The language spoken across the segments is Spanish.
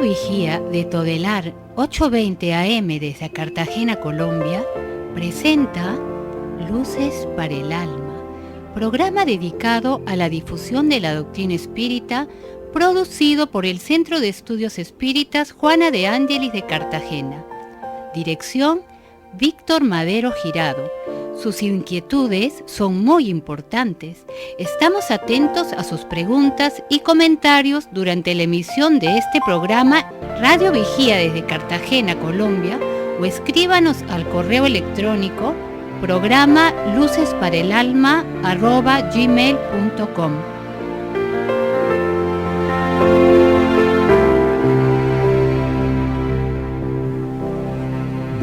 Radio Vigía de Todelar 820 AM desde Cartagena, Colombia, presenta Luces para el Alma, programa dedicado a la difusión de la doctrina espírita, producido por el Centro de Estudios Espíritas Juana de Ángelis de Cartagena. Dirección: Víctor Madero Girado. Sus inquietudes son muy importantes. Estamos atentos a sus preguntas y comentarios durante la emisión de este programa Radio Vigía desde Cartagena, Colombia, o escríbanos al correo electrónico programa lucesparaelalma@gmail.com.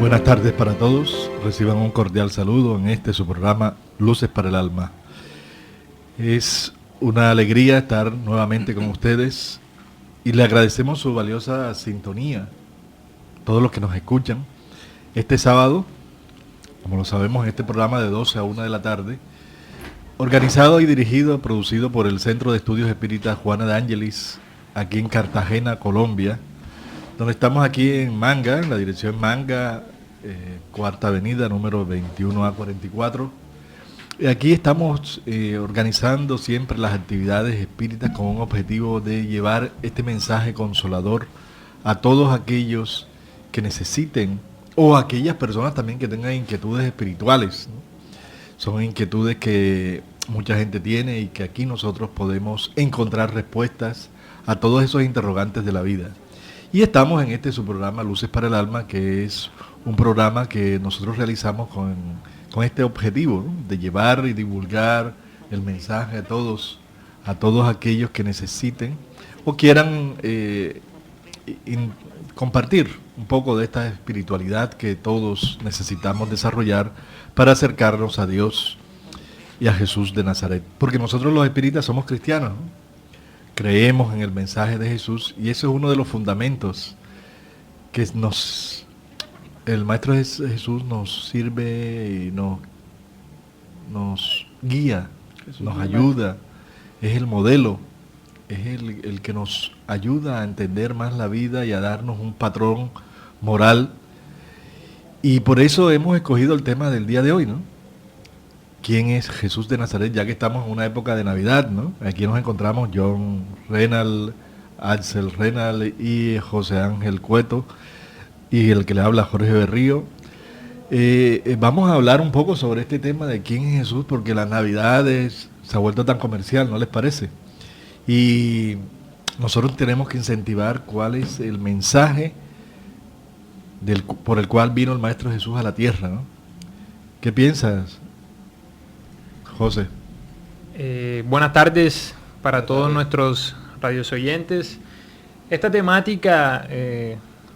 Buenas tardes para todos, reciban un cordial saludo en este su programa Luces para el Alma. Es una alegría estar nuevamente con ustedes y le agradecemos su valiosa sintonía, todos los que nos escuchan. Este sábado, como lo sabemos, en este programa de 12 a 1 de la tarde, organizado y dirigido, producido por el Centro de Estudios Espíritas Juana de Ángelis, aquí en Cartagena, Colombia, donde estamos aquí en Manga, en la dirección Manga, Cuarta Avenida, número 21A44. Y aquí estamos organizando siempre las actividades espíritas con un objetivo de llevar este mensaje consolador a todos aquellos que necesiten, o a aquellas personas también que tengan inquietudes espirituales, ¿no? Son inquietudes que mucha gente tiene y que aquí nosotros podemos encontrar respuestas a todos esos interrogantes de la vida. Y estamos en este su programa Luces para el Alma, que es un programa que nosotros realizamos con este objetivo, ¿no?, de llevar y divulgar el mensaje a todos aquellos que necesiten o quieran compartir un poco de esta espiritualidad que todos necesitamos desarrollar para acercarnos a Dios y a Jesús de Nazaret. Porque nosotros los espíritas somos cristianos, ¿no? Creemos en el mensaje de Jesús y eso es uno de los fundamentos que el Maestro Jesús nos sirve y nos guía, Jesús nos ayuda, es el modelo, es el que nos ayuda a entender más la vida y a darnos un patrón moral. Y por eso hemos escogido el tema del día de hoy, ¿no? ¿Quién es Jesús de Nazaret? Ya que estamos en una época de Navidad, ¿no? Aquí nos encontramos John Renal, Axel Renal y José Ángel Cueto, y el que le habla Jorge Berrío. Vamos a hablar un poco sobre este tema de quién es Jesús, porque la Navidad se ha vuelto tan comercial, ¿no les parece? Y nosotros tenemos que incentivar cuál es el mensaje por el cual vino el Maestro Jesús a la tierra, ¿no? ¿Qué piensas, José? Buenas tardes para todos nuestros radioyentes. Esta temática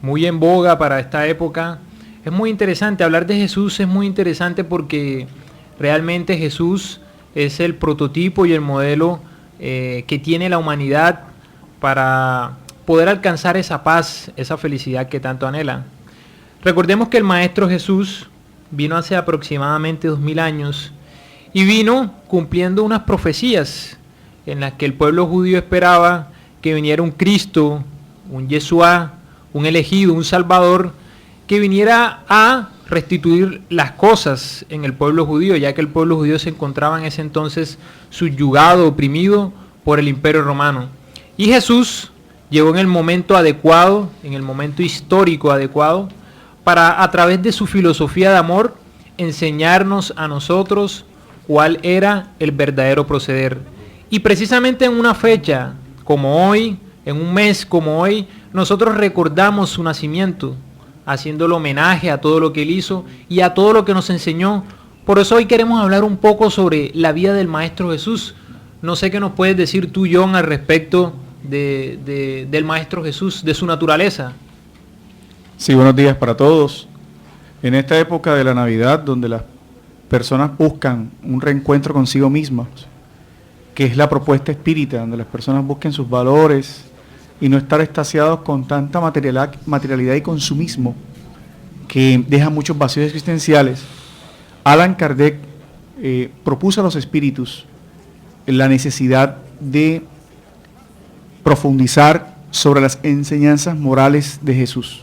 muy en boga para esta época es muy interesante. Hablar de Jesús es muy interesante porque realmente Jesús es el prototipo y el modelo que tiene la humanidad para poder alcanzar esa paz, esa felicidad que tanto anhela. Recordemos que el Maestro Jesús vino hace aproximadamente 2000 años y vino cumpliendo unas profecías en las que el pueblo judío esperaba que viniera un Cristo, un Yeshua, un elegido, un Salvador, que viniera a restituir las cosas en el pueblo judío, ya que el pueblo judío se encontraba en ese entonces subyugado, oprimido por el Imperio Romano. Y Jesús llegó en el momento adecuado, en el momento histórico adecuado, para, a través de su filosofía de amor, enseñarnos a nosotros cuál era el verdadero proceder. Y precisamente en una fecha como hoy, en un mes como hoy, nosotros recordamos su nacimiento, haciéndole homenaje a todo lo que él hizo y a todo lo que nos enseñó. Por eso hoy queremos hablar un poco sobre la vida del Maestro Jesús. No sé qué nos puedes decir tú, John, al respecto del Maestro Jesús, de su naturaleza. Sí, buenos días para todos. En esta época de la Navidad, donde las personas buscan un reencuentro consigo mismas, que es la propuesta espírita, donde las personas busquen sus valores y no estar extasiados con tanta materialidad y consumismo que deja muchos vacíos existenciales. Allan Kardec propuso a los espíritus la necesidad de profundizar sobre las enseñanzas morales de Jesús.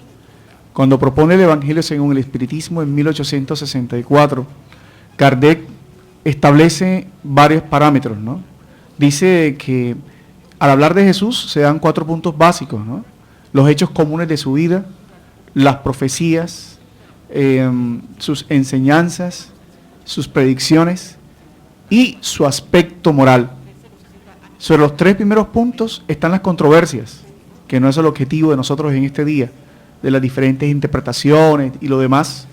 Cuando propone el Evangelio según el Espiritismo en 1864, Kardec establece varios parámetros, ¿no? Dice que al hablar de Jesús se dan 4 puntos básicos, ¿no? Los hechos comunes de su vida, las profecías, sus enseñanzas, sus predicciones y su aspecto moral. Sobre los 3 primeros puntos están las controversias, que no es el objetivo de nosotros en este día, de las diferentes interpretaciones y lo demás,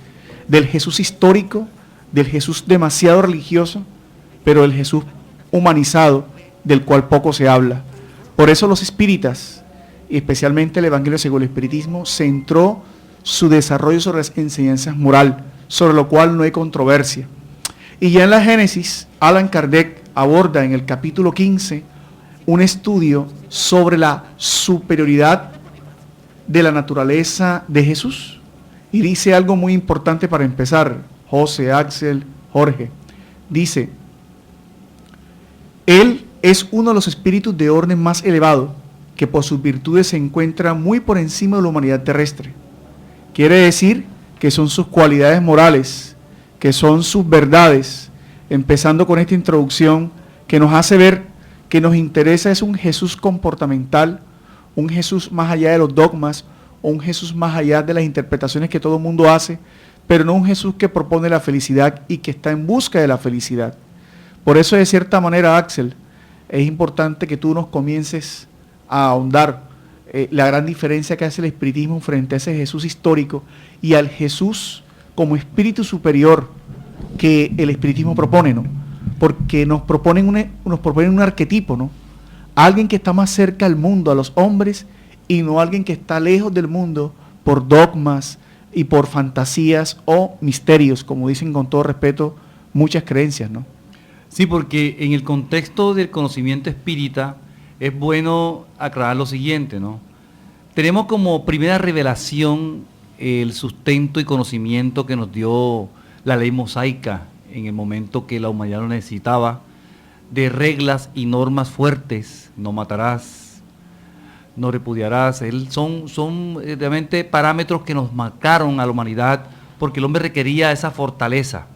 del Jesús histórico, del Jesús demasiado religioso, pero del Jesús humanizado, del cual poco se habla. Por eso los espíritas, y especialmente el Evangelio según el Espiritismo, centró su desarrollo sobre las enseñanzas moral, sobre lo cual no hay controversia. Y ya en la Génesis, Allan Kardec aborda en el capítulo 15 un estudio sobre la superioridad de la naturaleza de Jesús. Y dice algo muy importante para empezar, José, Axel, Jorge. Dice, Él es uno de los espíritus de orden más elevado, que por sus virtudes se encuentra muy por encima de la humanidad terrestre. Quiere decir que son sus cualidades morales, que son sus verdades, empezando con esta introducción que nos hace ver que nos interesa es un Jesús comportamental, un Jesús más allá de los dogmas, o un Jesús más allá de las interpretaciones que todo el mundo hace, pero no un Jesús que propone la felicidad y que está en busca de la felicidad. Por eso, de cierta manera, Axel, es importante que tú nos comiences a ahondar la gran diferencia que hace el espiritismo frente a ese Jesús histórico y al Jesús como espíritu superior que el espiritismo propone, ¿no? Porque nos proponen un arquetipo, ¿no? Alguien que está más cerca al mundo, a los hombres, y no alguien que está lejos del mundo por dogmas y por fantasías o misterios, como dicen con todo respeto muchas creencias, ¿no? Sí, porque en el contexto del conocimiento espírita es bueno aclarar lo siguiente, ¿no? Tenemos como primera revelación el sustento y conocimiento que nos dio la ley mosaica en el momento que la humanidad lo necesitaba, de reglas y normas fuertes: no matarás, no repudiarás. Son realmente parámetros que nos marcaron a la humanidad, porque el hombre requería esa fortaleza.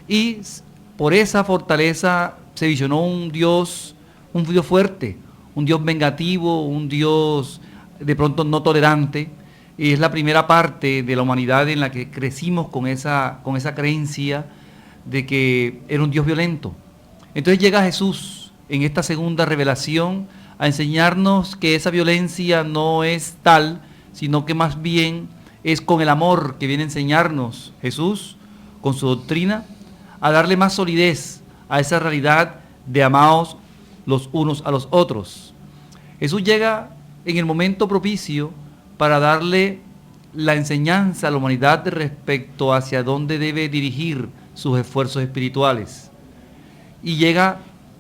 Y por esa fortaleza se visionó un Dios fuerte, un Dios vengativo, un Dios de pronto no tolerante. Y es la primera parte de la humanidad en la que crecimos con esa creencia de que era un Dios violento. Entonces llega Jesús en esta segunda revelación a enseñarnos que esa violencia no es tal, sino que más bien es con el amor que viene a enseñarnos Jesús, con su doctrina, a darle más solidez a esa realidad de amaos los unos a los otros. Jesús llega en el momento propicio para darle la enseñanza a la humanidad respecto hacia dónde debe dirigir sus esfuerzos espirituales. Y llega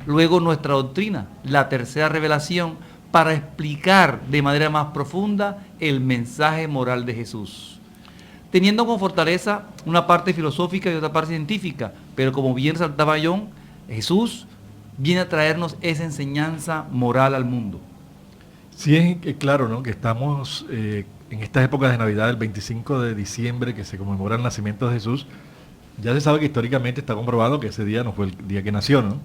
luego nuestra doctrina, la tercera revelación, para explicar de manera más profunda el mensaje moral de Jesús, teniendo con fortaleza una parte filosófica y otra parte científica, pero como bien resaltaba John, Jesús viene a traernos esa enseñanza moral al mundo. Sí, es claro, ¿no?, que estamos en estas épocas de Navidad, el 25 de diciembre, que se conmemora el nacimiento de Jesús. Ya se sabe que históricamente está comprobado que ese día no fue el día que nació, ¿no?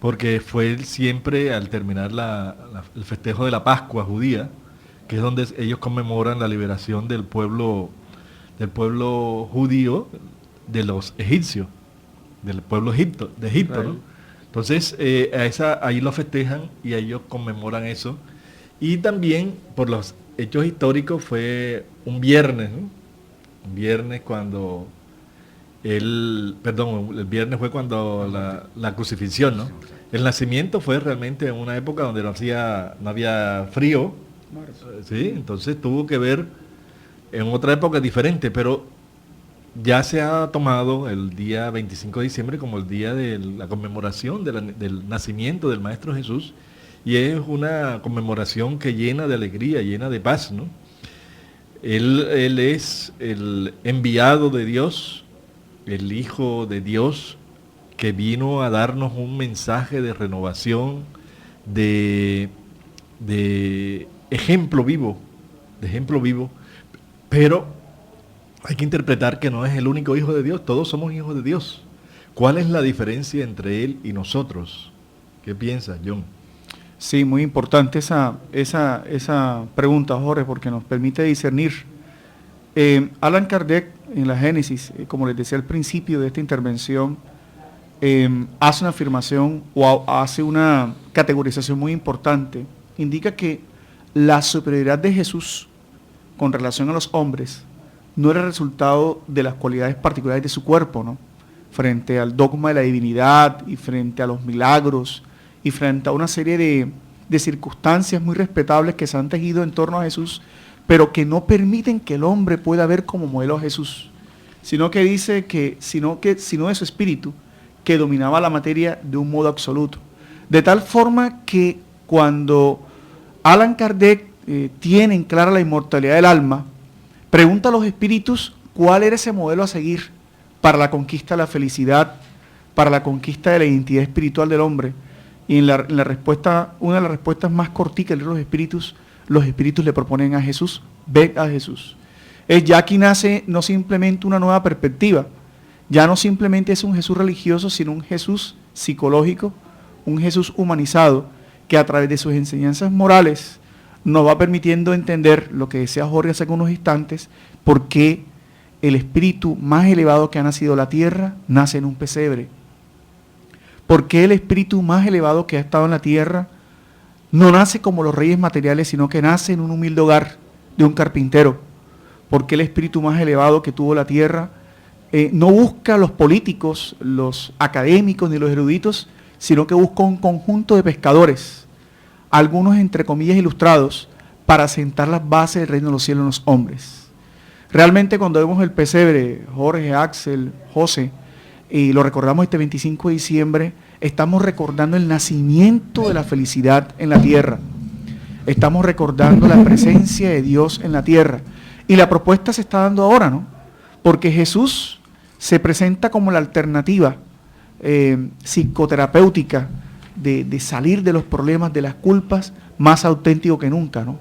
Porque fue siempre al terminar el festejo de la Pascua judía, que es donde ellos conmemoran la liberación del pueblo judío de los egipcios, del pueblo de Egipto, ¿no? Entonces, ahí lo festejan y ellos conmemoran eso. Y también, por los hechos históricos, fue un viernes, ¿no? Un viernes cuando el viernes fue cuando la crucifixión, ¿no? El nacimiento fue realmente en una época donde no había frío, ¿sí? Entonces tuvo que ver en otra época diferente, pero ya se ha tomado el día 25 de diciembre como el día de la conmemoración del nacimiento del Maestro Jesús, y es una conmemoración que llena de alegría, llena de paz, ¿no? Él es el enviado de Dios, el Hijo de Dios, que vino a darnos un mensaje de renovación, de ejemplo vivo, pero hay que interpretar que no es el único hijo de Dios, todos somos hijos de Dios. ¿Cuál es la diferencia entre él y nosotros? ¿Qué piensas, John? Sí, muy importante esa pregunta, Jorge, porque nos permite discernir. Allan Kardec, en la Génesis, como les decía al principio de esta intervención, hace una afirmación o hace una categorización muy importante. Indica que la superioridad de Jesús con relación a los hombres no era resultado de las cualidades particulares de su cuerpo, ¿no? Frente al dogma de la divinidad y frente a los milagros y frente a una serie de circunstancias muy respetables que se han tejido en torno a Jesús, pero que no permiten que el hombre pueda ver como modelo a Jesús, sino que dice que sino de su espíritu, que dominaba la materia de un modo absoluto. De tal forma que cuando Allan Kardec tiene en clara la inmortalidad del alma, pregunta a los espíritus cuál era ese modelo a seguir para la conquista de la felicidad, para la conquista de la identidad espiritual del hombre. Y en la respuesta, una de las respuestas más corticas de los espíritus le proponen a Jesús: ve a Jesús. Ya aquí nace no simplemente una nueva perspectiva, ya no simplemente es un Jesús religioso, sino un Jesús psicológico, un Jesús humanizado, que a través de sus enseñanzas morales nos va permitiendo entender lo que decía Jorge hace unos instantes, por qué el espíritu más elevado que ha nacido en la tierra nace en un pesebre. ¿Por qué el espíritu más elevado que ha estado en la tierra no nace como los reyes materiales, sino que nace en un humilde hogar de un carpintero? ¿Por qué el espíritu más elevado que tuvo la tierra no busca a los políticos, los académicos ni los eruditos, sino que busca un conjunto de pescadores, algunos entre comillas ilustrados, para sentar las bases del reino de los cielos en los hombres? Realmente cuando vemos el pesebre, Jorge, Axel, José, y lo recordamos este 25 de diciembre, estamos recordando el nacimiento de la felicidad en la tierra. Estamos recordando la presencia de Dios en la tierra. Y la propuesta se está dando ahora, ¿no? Porque Jesús se presenta como la alternativa psicoterapéutica de salir de los problemas, de las culpas, más auténtico que nunca, ¿no?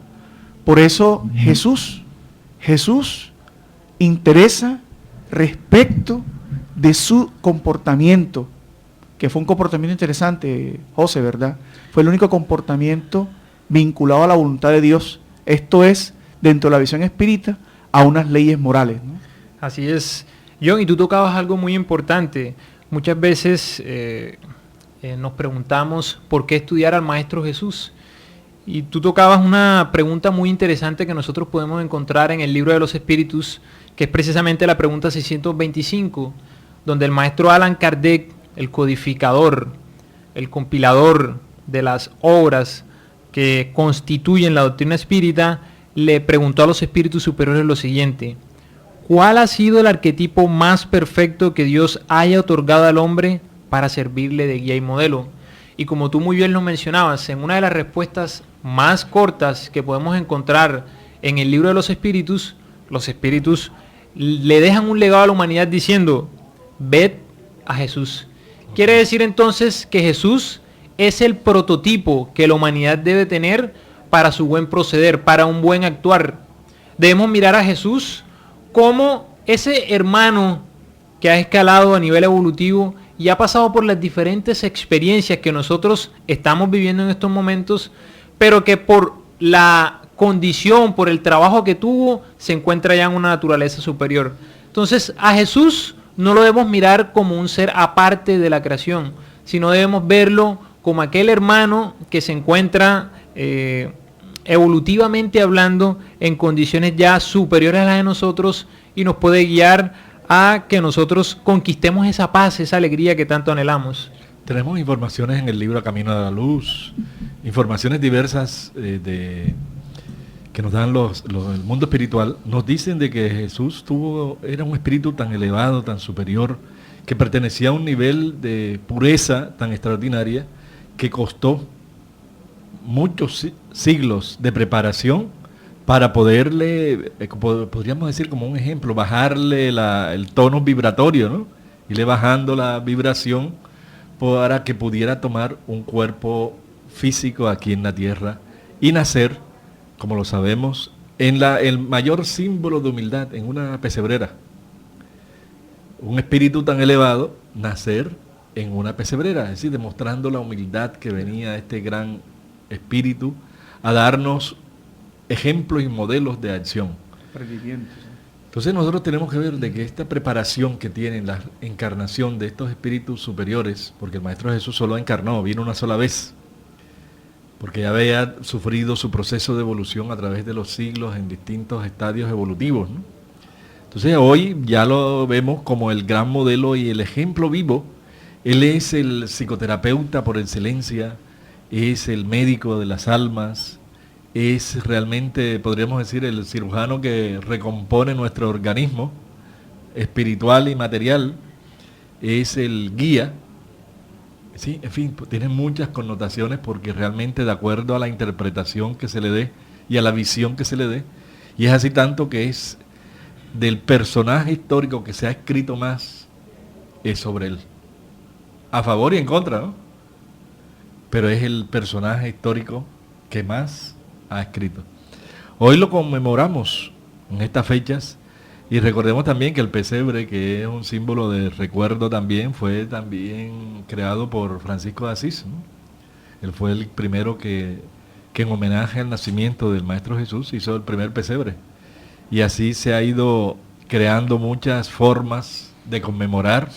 Por eso Jesús interesa respecto de su comportamiento, que fue un comportamiento interesante, José, ¿verdad? Fue el único comportamiento vinculado a la voluntad de Dios. Esto es, dentro de la visión espírita, a unas leyes morales, ¿no? Así es. John, y tú tocabas algo muy importante. Muchas veces nos preguntamos por qué estudiar al Maestro Jesús. Y tú tocabas una pregunta muy interesante que nosotros podemos encontrar en el Libro de los Espíritus, que es precisamente la pregunta 625, donde el maestro Allan Kardec, el codificador, el compilador de las obras que constituyen la doctrina espírita, le preguntó a los espíritus superiores lo siguiente: ¿cuál ha sido el arquetipo más perfecto que Dios haya otorgado al hombre para servirle de guía y modelo? Y como tú muy bien lo mencionabas, en una de las respuestas más cortas que podemos encontrar en el Libro de los espíritus le dejan un legado a la humanidad diciendo: ved a Jesús. Quiere decir entonces que Jesús es el prototipo que la humanidad debe tener para su buen proceder, para un buen actuar. Debemos mirar a Jesús como ese hermano que ha escalado a nivel evolutivo y ha pasado por las diferentes experiencias que nosotros estamos viviendo en estos momentos, pero que por la condición, por el trabajo que tuvo, se encuentra ya en una naturaleza superior. Entonces, a Jesús no lo debemos mirar como un ser aparte de la creación, sino debemos verlo como aquel hermano que se encuentra evolutivamente hablando en condiciones ya superiores a las de nosotros y nos puede guiar a que nosotros conquistemos esa paz, esa alegría que tanto anhelamos. Tenemos informaciones en el libro Camino de la Luz, informaciones diversas que nos dan el mundo espiritual. Nos dicen de que Jesús era un espíritu tan elevado, tan superior, que pertenecía a un nivel de pureza tan extraordinaria que costó muchos siglos de preparación para poderle, podríamos decir como un ejemplo, bajarle el tono vibratorio, ¿no? Irle bajando la vibración para que pudiera tomar un cuerpo físico aquí en la tierra y nacer como lo sabemos, en el mayor símbolo de humildad, en una pesebrera. Un espíritu tan elevado, nacer en una pesebrera, es decir, demostrando la humildad que venía este gran espíritu a darnos ejemplos y modelos de acción. Entonces nosotros tenemos que ver de que esta preparación que tiene la encarnación de estos espíritus superiores, porque el Maestro Jesús solo encarnó, vino una sola vez, porque ya había sufrido su proceso de evolución a través de los siglos en distintos estadios evolutivos, ¿no? Entonces hoy ya lo vemos como el gran modelo y el ejemplo vivo. Él es el psicoterapeuta por excelencia, es el médico de las almas, es realmente, podríamos decir, el cirujano que recompone nuestro organismo espiritual y material, es el guía. Sí, en fin, tiene muchas connotaciones porque realmente de acuerdo a la interpretación que se le dé y a la visión que se le dé, y es así tanto que es del personaje histórico que se ha escrito más, es sobre él. A favor y en contra, ¿no? Pero es el personaje histórico que más ha escrito. Hoy lo conmemoramos en estas fechas y recordemos también que el pesebre, que es un símbolo de recuerdo también, fue también creado por Francisco de Asís, ¿no? Él fue el primero que en homenaje al nacimiento del Maestro Jesús hizo el primer pesebre. Y así se ha ido creando muchas formas de conmemorar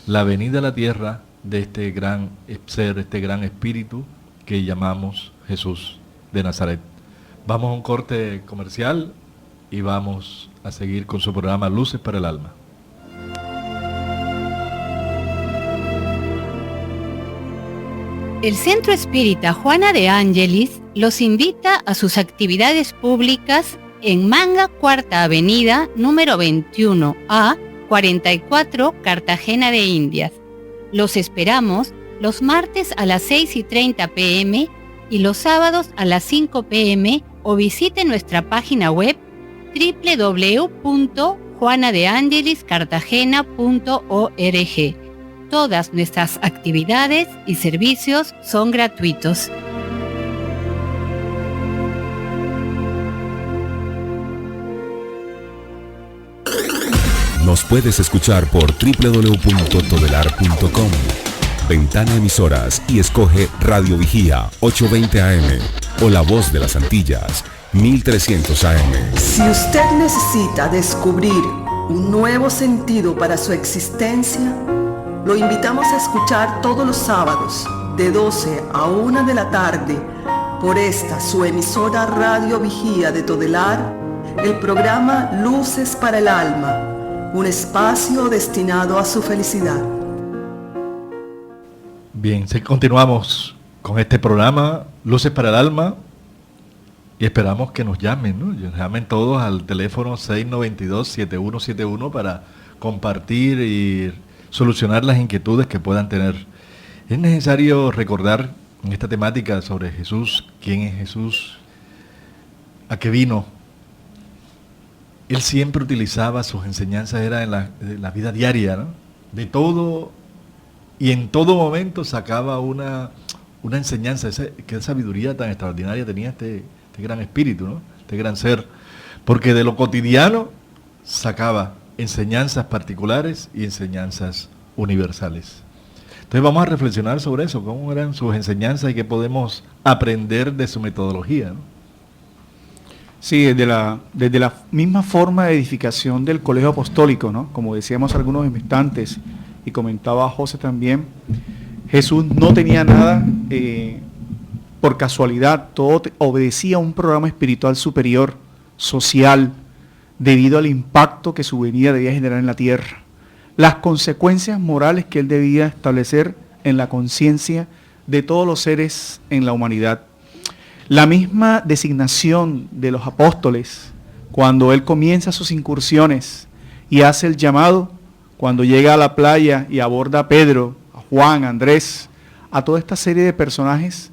la venida a la tierra de este gran ser, este gran espíritu que llamamos Jesús de Nazaret. Vamos a un corte comercial y vamos a seguir con su programa Luces para el Alma. El Centro Espírita Juana de Ángelis los invita a sus actividades públicas en Manga, Cuarta Avenida, número 21A, 44, Cartagena de Indias. Los esperamos los martes a las 6:30 p.m. y los sábados a las 5 p.m. o visite nuestra página web www.juanadeangeliscartagena.org. Todas nuestras actividades y servicios son gratuitos. Nos puedes escuchar por www.todelar.com. Ventana Emisoras y escoge Radio Vigía 820 AM o La Voz de las Antillas 1300 AM. Si usted necesita descubrir un nuevo sentido para su existencia, lo invitamos a escuchar todos los sábados de 12 a 1 de la tarde por esta su emisora Radio Vigía de Todelar, el programa Luces para el Alma, un espacio destinado a su felicidad. Bien, continuamos con este programa Luces para el Alma y esperamos que nos llamen, ¿no? Llamen todos al teléfono 692-7171 para compartir y solucionar las inquietudes que puedan tener. Es necesario recordar en esta temática sobre Jesús, quién es Jesús, a qué vino. Él siempre utilizaba sus enseñanzas, era en la vida diaria, ¿no? De todo y en todo momento sacaba una enseñanza, qué sabiduría tan extraordinaria tenía este gran espíritu, ¿no? Este gran ser, porque de lo cotidiano sacaba enseñanzas particulares y enseñanzas universales. Entonces vamos a reflexionar sobre eso, cómo eran sus enseñanzas y qué podemos aprender de su metodología, ¿no? Sí, desde la misma forma de edificación del colegio apostólico, ¿no? Como decíamos algunos instantes y comentaba José también, Jesús no tenía nada por casualidad, todo obedecía a un programa espiritual superior, social, debido al impacto que su venida debía generar en la tierra, las consecuencias morales que él debía establecer en la conciencia de todos los seres en la humanidad. La misma designación de los apóstoles, cuando él comienza sus incursiones y hace el llamado, cuando llega a la playa y aborda a Pedro, a Juan, a Andrés, a toda esta serie de personajes,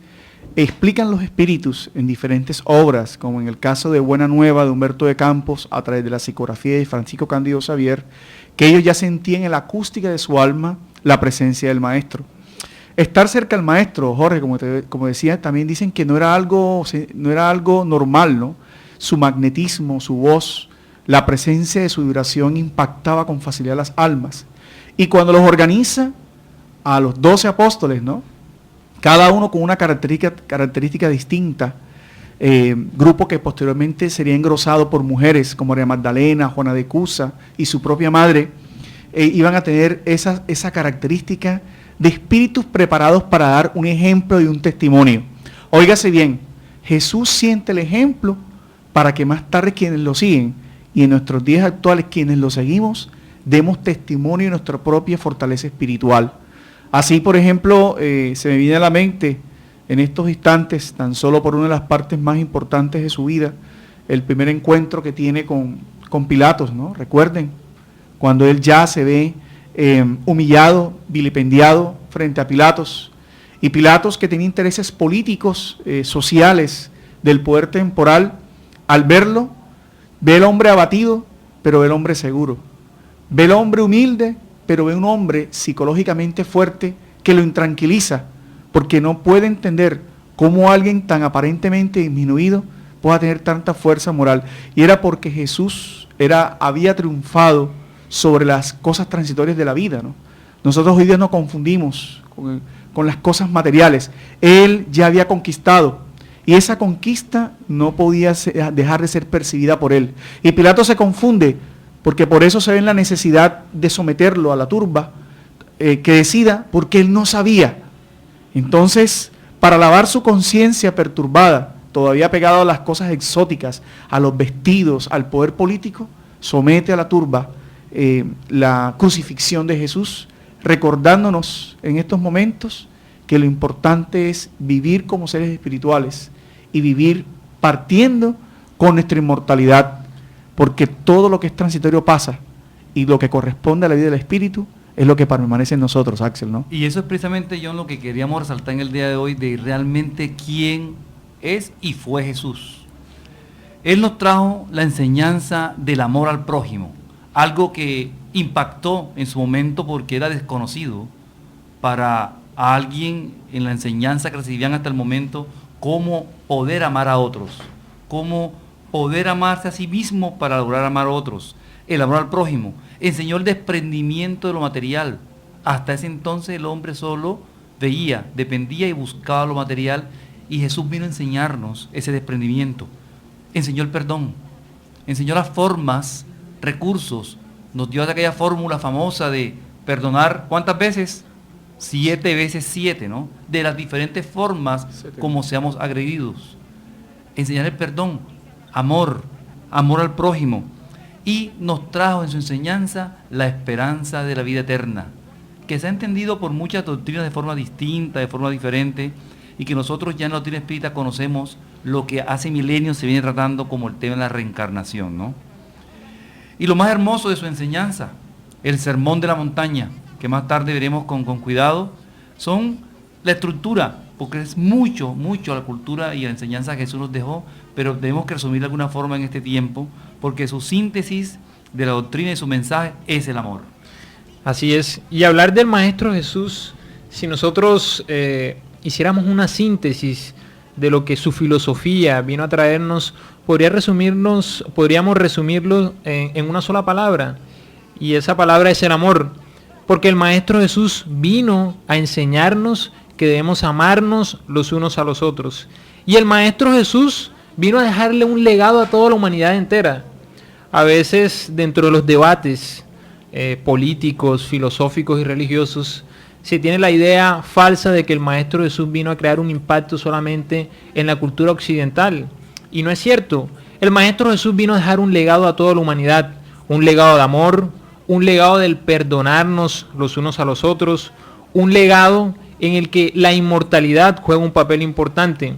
explican los espíritus en diferentes obras, como en el caso de Buena Nueva de Humberto de Campos, a través de la psicografía de Francisco Cándido Xavier, que ellos ya sentían en la acústica de su alma la presencia del Maestro. estar cerca al maestro, Jorge, como decía, también dicen que no era algo normal, ¿no? Su magnetismo, su voz, la presencia de su vibración impactaba con facilidad las almas. Y cuando los organiza a los 12 apóstoles, ¿no? Cada uno con una característica distinta, grupo que posteriormente sería engrosado por mujeres como María Magdalena, Juana de Cusa y su propia madre, iban a tener esa característica de espíritus preparados para dar un ejemplo y un testimonio. Óigase bien, Jesús siente el ejemplo para que más tarde quienes lo siguen y en nuestros días actuales quienes lo seguimos, demos testimonio de nuestra propia fortaleza espiritual. Así, por ejemplo, se me viene a la mente en estos instantes, tan solo por una de las partes más importantes de su vida, el primer encuentro que tiene con Pilatos, ¿no? Recuerden, cuando él ya se ve humillado, vilipendiado frente a Pilatos, y Pilatos, que tenía intereses políticos, sociales, del poder temporal, al verlo, ve el hombre abatido, pero ve el hombre seguro. Ve el hombre humilde, pero ve un hombre psicológicamente fuerte que lo intranquiliza, porque no puede entender cómo alguien tan aparentemente disminuido pueda tener tanta fuerza moral. Y era porque Jesús había triunfado sobre las cosas transitorias de la vida, ¿no? Nosotros hoy día nos confundimos con las cosas materiales. Él ya había conquistado, y esa conquista no podía dejar de ser percibida por él. Y Pilato se confunde, porque por eso se ve en la necesidad de someterlo a la turba, que decida, porque él no sabía. Entonces, para lavar su conciencia perturbada, todavía pegado a las cosas exóticas, a los vestidos, al poder político, somete a la turba la crucifixión de Jesús, recordándonos en estos momentos que lo importante es vivir como seres espirituales y vivir partiendo con nuestra inmortalidad, porque todo lo que es transitorio pasa y lo que corresponde a la vida del espíritu es lo que permanece en nosotros, Axel, ¿no? Y eso es precisamente, John, lo que queríamos resaltar en el día de hoy, de realmente quién es y fue Jesús. Él nos trajo la enseñanza del amor al prójimo, algo que impactó en su momento porque era desconocido para alguien en la enseñanza que recibían hasta el momento, cómo poder amar a otros, cómo poder amarse a sí mismo para lograr amar a otros. El amor al prójimo enseñó el desprendimiento de lo material. Hasta ese entonces el hombre solo veía, dependía y buscaba lo material, y Jesús vino a enseñarnos ese desprendimiento. Enseñó el perdón, enseñó las formas, recursos, nos dio aquella fórmula famosa de perdonar, ¿cuántas veces? 7 veces 7, ¿no? De las diferentes formas como seamos agredidos. Enseñar el perdón, amor al prójimo. Y nos trajo en su enseñanza la esperanza de la vida eterna, que se ha entendido por muchas doctrinas de forma distinta, de forma diferente, y que nosotros ya en la doctrina espírita conocemos lo que hace milenios se viene tratando como el tema de la reencarnación, ¿no? Y lo más hermoso de su enseñanza, el sermón de la montaña, que más tarde veremos con cuidado, son la estructura, porque es mucho la cultura y la enseñanza que Jesús nos dejó, pero tenemos que resumir de alguna forma en este tiempo, porque su síntesis de la doctrina y su mensaje es el amor. Así es. Y hablar del Maestro Jesús, si nosotros hiciéramos una síntesis de lo que su filosofía vino a traernos, podríamos resumirlo en una sola palabra, y esa palabra es el amor, porque el Maestro Jesús vino a enseñarnos que debemos amarnos los unos a los otros, y el Maestro Jesús vino a dejarle un legado a toda la humanidad entera. A veces dentro de los debates políticos, filosóficos y religiosos, se tiene la idea falsa de que el Maestro Jesús vino a crear un impacto solamente en la cultura occidental. Y no es cierto. El Maestro Jesús vino a dejar un legado a toda la humanidad, un legado de amor, un legado del perdonarnos los unos a los otros, un legado en el que la inmortalidad juega un papel importante.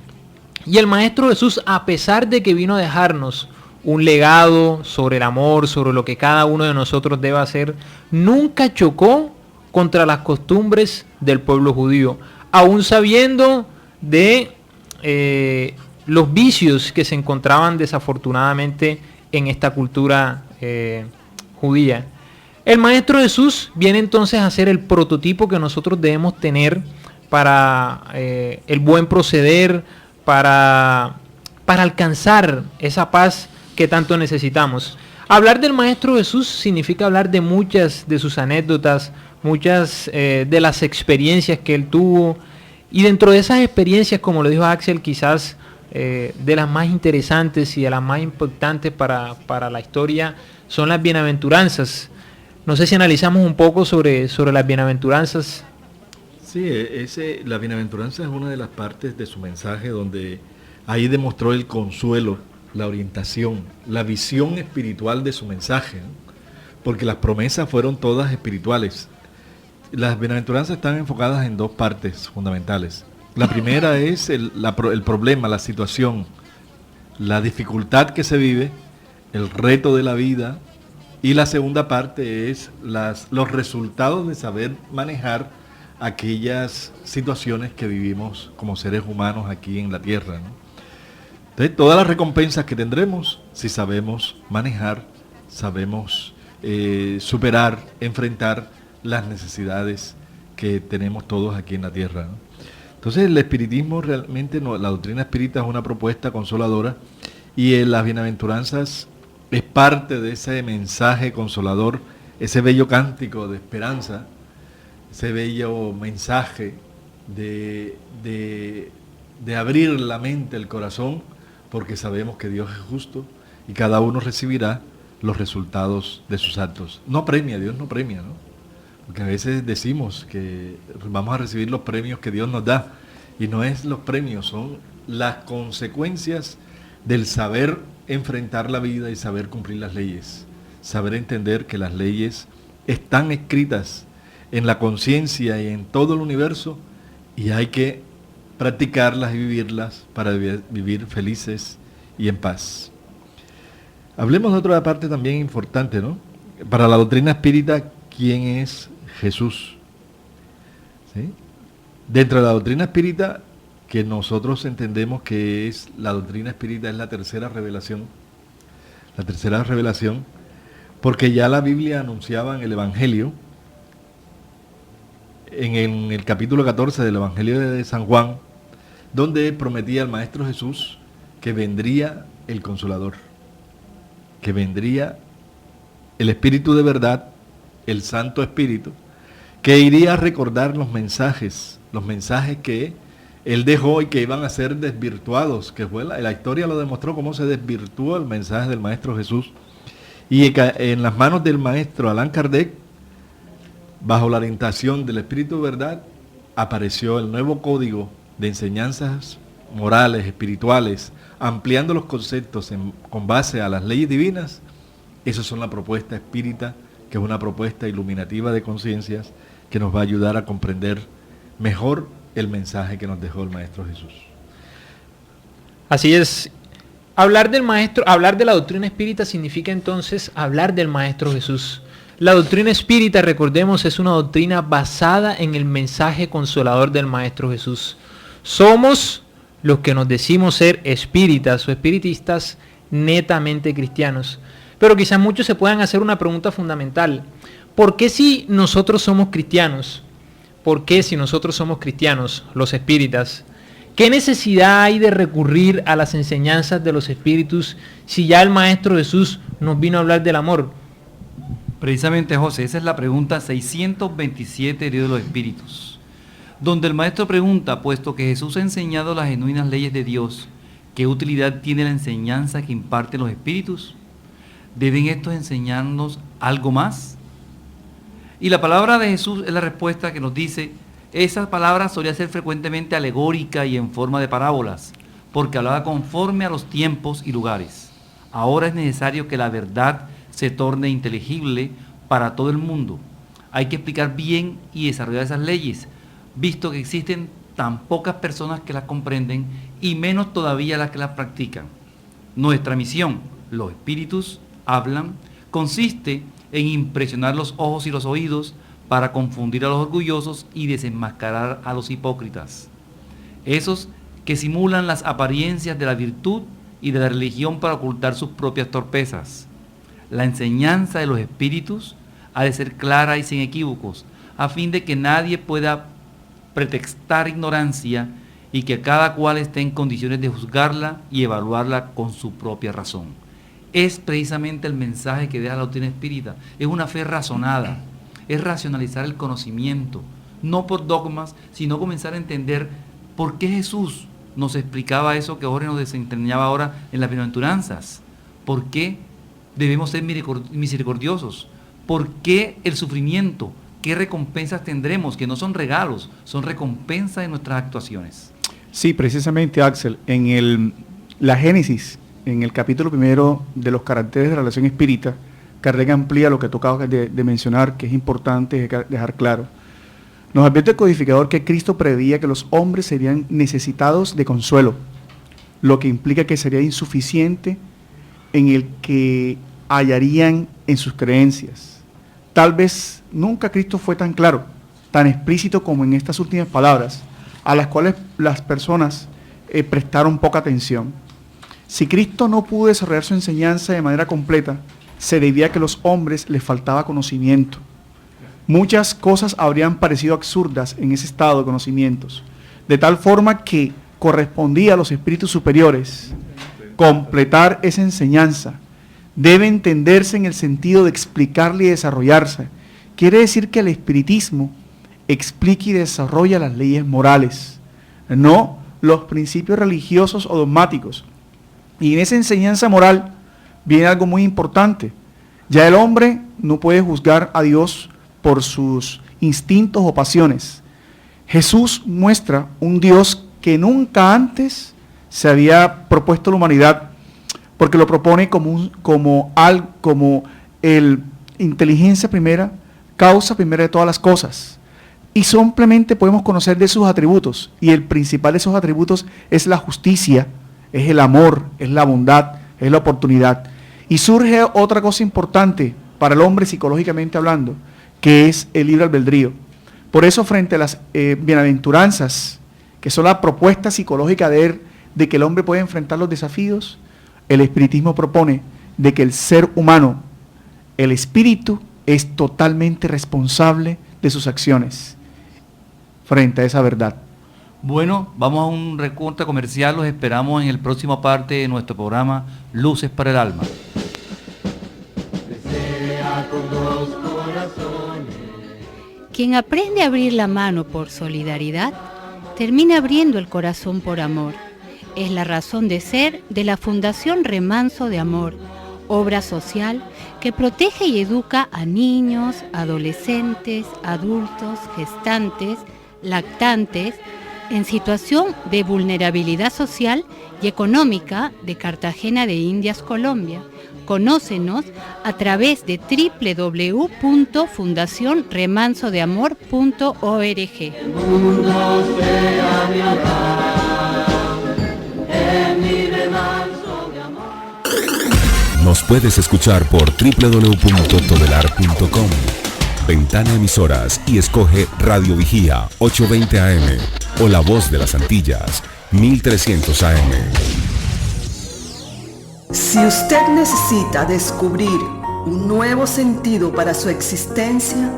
Y el Maestro Jesús, a pesar de que vino a dejarnos un legado sobre el amor, sobre lo que cada uno de nosotros debe hacer, nunca chocó contra las costumbres del pueblo judío, aún sabiendo de los vicios que se encontraban desafortunadamente en esta cultura judía. El Maestro Jesús viene entonces a ser el prototipo que nosotros debemos tener para el buen proceder, para alcanzar esa paz que tanto necesitamos. Hablar del Maestro Jesús significa hablar de muchas de sus anécdotas, muchas de las experiencias que él tuvo, y dentro de esas experiencias, como lo dijo Axel, quizás de las más interesantes y de las más importantes para la historia son las bienaventuranzas. No sé si analizamos un poco sobre las bienaventuranzas. Sí, la bienaventuranza es una de las partes de su mensaje donde ahí demostró el consuelo, la orientación, la visión espiritual de su mensaje, ¿no? Porque las promesas fueron todas espirituales. Las bienaventuranzas están enfocadas en dos partes fundamentales. La primera es el problema, la situación, la dificultad que se vive, el reto de la vida, y la segunda parte es los resultados de saber manejar aquellas situaciones que vivimos como seres humanos aquí en la tierra, ¿no? Entonces, todas las recompensas que tendremos si sabemos manejar, sabemos superar, enfrentar las necesidades que tenemos todos aquí en la tierra, ¿no? Entonces, el espiritismo realmente, la doctrina espírita es una propuesta consoladora, y las bienaventuranzas es parte de ese mensaje consolador, ese bello cántico de esperanza, ese bello mensaje de abrir la mente, el corazón, porque sabemos que Dios es justo y cada uno recibirá los resultados de sus actos. No premia, Dios no premia, ¿no? Porque a veces decimos que vamos a recibir los premios que Dios nos da, y no es los premios, son las consecuencias del saber enfrentar la vida y saber cumplir las leyes, saber entender que las leyes están escritas en la conciencia y en todo el universo, y hay que practicarlas y vivirlas para vivir felices y en paz. Hablemos de otra parte también importante, ¿no? Para la doctrina espírita, ¿quién es Jesús? ¿Sí? Dentro de la doctrina espírita, que nosotros entendemos que es la doctrina espírita, es la tercera revelación. La tercera revelación, porque ya la Biblia anunciaba en el Evangelio, en el capítulo 14 del Evangelio de San Juan, donde prometía el Maestro Jesús que vendría el Consolador, que vendría el Espíritu de verdad, el Santo Espíritu, que iría a recordar los mensajes que Él dejó y que iban a ser desvirtuados, que fue la historia lo demostró cómo se desvirtuó el mensaje del Maestro Jesús, y en las manos del Maestro Allan Kardec, bajo la orientación del Espíritu de verdad, apareció el nuevo código de enseñanzas morales, espirituales, ampliando los conceptos con base a las leyes divinas. Esas son la propuesta espírita, que es una propuesta iluminativa de conciencias que nos va a ayudar a comprender mejor el mensaje que nos dejó el Maestro Jesús. Así es. Hablar del Maestro, hablar de la doctrina espírita significa entonces hablar del Maestro Jesús. La doctrina espírita, recordemos, es una doctrina basada en el mensaje consolador del Maestro Jesús. Somos los que nos decimos ser espíritas o espiritistas netamente cristianos. Pero quizás muchos se puedan hacer una pregunta fundamental. ¿Por qué si nosotros somos cristianos? ¿Por qué si nosotros somos cristianos, los espíritas? ¿Qué necesidad hay de recurrir a las enseñanzas de los espíritus si ya el Maestro Jesús nos vino a hablar del amor? Precisamente, José, esa es la pregunta 627 del Libro de los Espíritus, donde el Maestro pregunta, puesto que Jesús ha enseñado las genuinas leyes de Dios, ¿qué utilidad tiene la enseñanza que imparten los espíritus? ¿Deben estos enseñarnos algo más? Y la palabra de Jesús es la respuesta que nos dice. Esa palabra solía ser frecuentemente alegórica y en forma de parábolas, porque hablaba conforme a los tiempos y lugares. Ahora es necesario que la verdad se torne inteligible para todo el mundo. Hay que explicar bien y desarrollar esas leyes, visto que existen tan pocas personas que las comprenden y menos todavía las que las practican. Nuestra misión, los espíritus hablan, consiste en impresionar los ojos y los oídos para confundir a los orgullosos y desenmascarar a los hipócritas, esos que simulan las apariencias de la virtud y de la religión para ocultar sus propias torpezas. La enseñanza de los espíritus ha de ser clara y sin equívocos, a fin de que nadie pueda pretextar ignorancia y que cada cual esté en condiciones de juzgarla y evaluarla con su propia razón. Es precisamente el mensaje que deja la doctrina espírita. Es una fe razonada, es racionalizar el conocimiento, no por dogmas, sino comenzar a entender por qué Jesús nos explicaba eso que Jorge nos desentrañaba ahora en las bienaventuranzas. ¿Por qué debemos ser misericordiosos? ¿Por qué el sufrimiento? ¿Qué recompensas tendremos? Que no son regalos, son recompensas de nuestras actuaciones. Sí, precisamente, Axel, en la Génesis, en el capítulo 1 de los caracteres de la relación espírita, Kardec amplía lo que tú acabas de mencionar, que es importante dejar claro. Nos advierte el codificador que Cristo preveía que los hombres serían necesitados de consuelo, lo que implica que sería insuficiente en el que hallarían en sus creencias. Tal vez nunca Cristo fue tan claro, tan explícito como en estas últimas palabras, a las cuales las personas prestaron poca atención. Si Cristo no pudo desarrollar su enseñanza de manera completa, se debía a que a los hombres les faltaba conocimiento. Muchas cosas habrían parecido absurdas en ese estado de conocimientos, de tal forma que correspondía a los espíritus superiores completar esa enseñanza. Debe entenderse en el sentido de explicarle y desarrollarse. Quiere decir que el espiritismo explica y desarrolla las leyes morales, no los principios religiosos o dogmáticos. Y en esa enseñanza moral viene algo muy importante. Ya el hombre no puede juzgar a Dios por sus instintos o pasiones. Jesús muestra un Dios que nunca antes se había propuesto a la humanidad, porque lo propone como el inteligencia primera, causa primera de todas las cosas. Y simplemente podemos conocer de sus atributos, y el principal de esos atributos es la justicia, es el amor, es la bondad, es la oportunidad. Y surge otra cosa importante para el hombre psicológicamente hablando, que es el libre albedrío. Por eso, frente a las bienaventuranzas, que son la propuesta psicológica de que el hombre puede enfrentar los desafíos, el espiritismo propone de que el ser humano, el espíritu, es totalmente responsable de sus acciones frente a esa verdad. Bueno, vamos a un recorte comercial, los esperamos en el próximo parte de nuestro programa Luces para el Alma. Quien aprende a abrir la mano por solidaridad, termina abriendo el corazón por amor. Es la razón de ser de la Fundación Remanso de Amor, obra social que protege y educa a niños, adolescentes, adultos, gestantes, lactantes, en situación de vulnerabilidad social y económica de Cartagena de Indias, Colombia. Conócenos a través de www.fundacionremansodeamor.org. Nos puedes escuchar por www.todelar.com. Ventana Emisoras y escoge Radio Vigía 820 AM o La Voz de las Antillas 1300 AM. Si usted necesita descubrir un nuevo sentido para su existencia,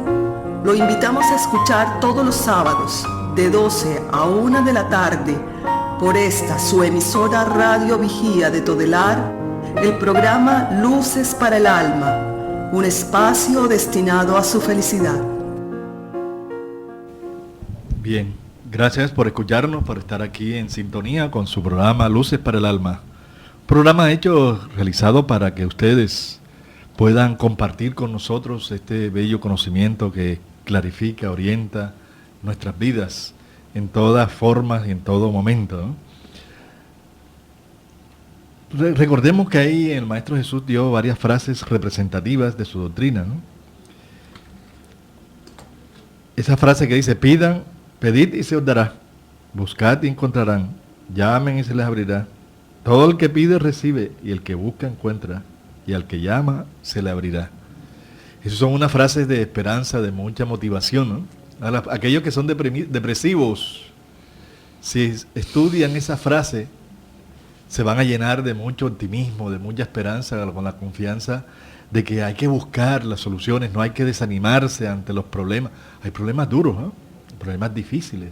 lo invitamos a escuchar todos los sábados de 12 a 1 de la tarde por esta su emisora Radio Vigía de Todelar, el programa Luces para el Alma, un espacio destinado a su felicidad. Bien, gracias por escucharnos, por estar aquí en sintonía con su programa Luces para el Alma. Programa realizado para que ustedes puedan compartir con nosotros este bello conocimiento que clarifica, orienta nuestras vidas en todas formas y en todo momento, ¿no? Recordemos que ahí el Maestro Jesús dio varias frases representativas de su doctrina, ¿no? Esa frase que dice: pedid y se os dará, buscad y encontrarán, llamen y se les abrirá. Todo el que pide recibe, y el que busca encuentra, y al que llama se le abrirá. Esas son unas frases de esperanza, de mucha motivación, ¿no? Aquellos que son depresivos, si estudian esa frase, se van a llenar de mucho optimismo, de mucha esperanza, con la confianza de que hay que buscar las soluciones, no hay que desanimarse ante los problemas. Hay problemas duros, ¿no? Problemas difíciles.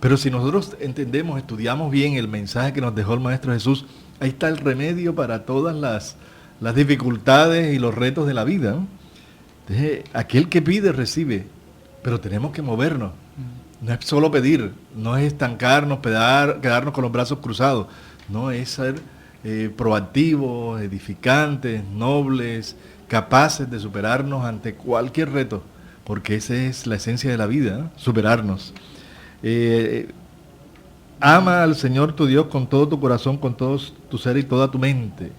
Pero si nosotros entendemos, estudiamos bien el mensaje que nos dejó el Maestro Jesús, ahí está el remedio para todas las dificultades y los retos de la vida, ¿no? Entonces, aquel que pide, recibe, pero tenemos que movernos. No es solo pedir, no es estancarnos, quedarnos con los brazos cruzados, no, es ser proactivos, edificantes, nobles, capaces de superarnos ante cualquier reto, porque esa es la esencia de la vida, ¿no? Superarnos. Ama al Señor tu Dios con todo tu corazón, con todo tu ser y toda tu mente.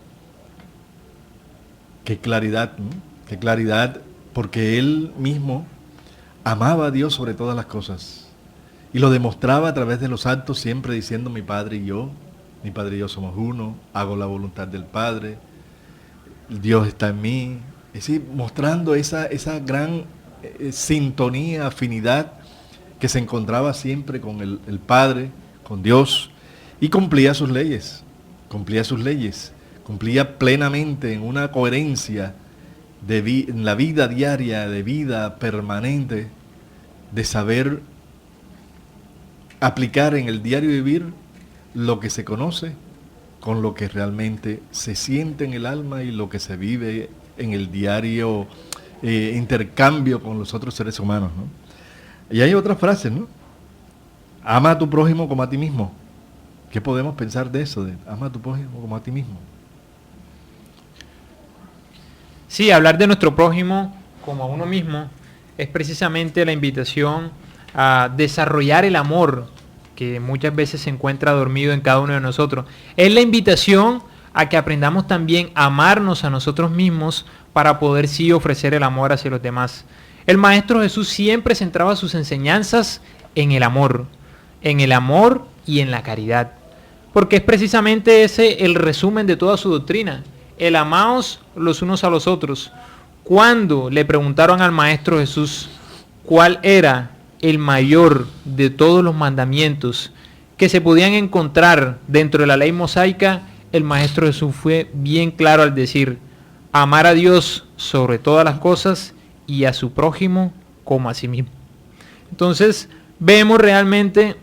Qué claridad, ¿no? Qué claridad, porque Él mismo amaba a Dios sobre todas las cosas y lo demostraba a través de los actos, siempre diciendo: mi Padre y yo somos uno, hago la voluntad del Padre, Dios está en mí. Es decir, mostrando esa gran sintonía, afinidad que se encontraba siempre con el Padre, con Dios, y cumplía sus leyes, cumplía plenamente en una coherencia en la vida diaria, de vida permanente, de saber aplicar en el diario vivir lo que se conoce con lo que realmente se siente en el alma y lo que se vive en el diario intercambio con los otros seres humanos, ¿no? Y hay otras frases, ¿no? Ama a tu prójimo como a ti mismo. ¿Qué podemos pensar de eso? De ama a tu prójimo como a ti mismo. Sí, hablar de nuestro prójimo como a uno mismo es precisamente la invitación a desarrollar el amor que muchas veces se encuentra dormido en cada uno de nosotros. Es la invitación a que aprendamos también a amarnos a nosotros mismos para poder sí ofrecer el amor hacia los demás. El Maestro Jesús siempre centraba sus enseñanzas en el amor y en la caridad, porque es precisamente ese el resumen de toda su doctrina. El amaos los unos a los otros. Cuando le preguntaron al Maestro Jesús cuál era el mayor de todos los mandamientos que se podían encontrar dentro de la ley mosaica, el Maestro Jesús fue bien claro al decir: amar a Dios sobre todas las cosas y a su prójimo como a sí mismo. Entonces vemos realmente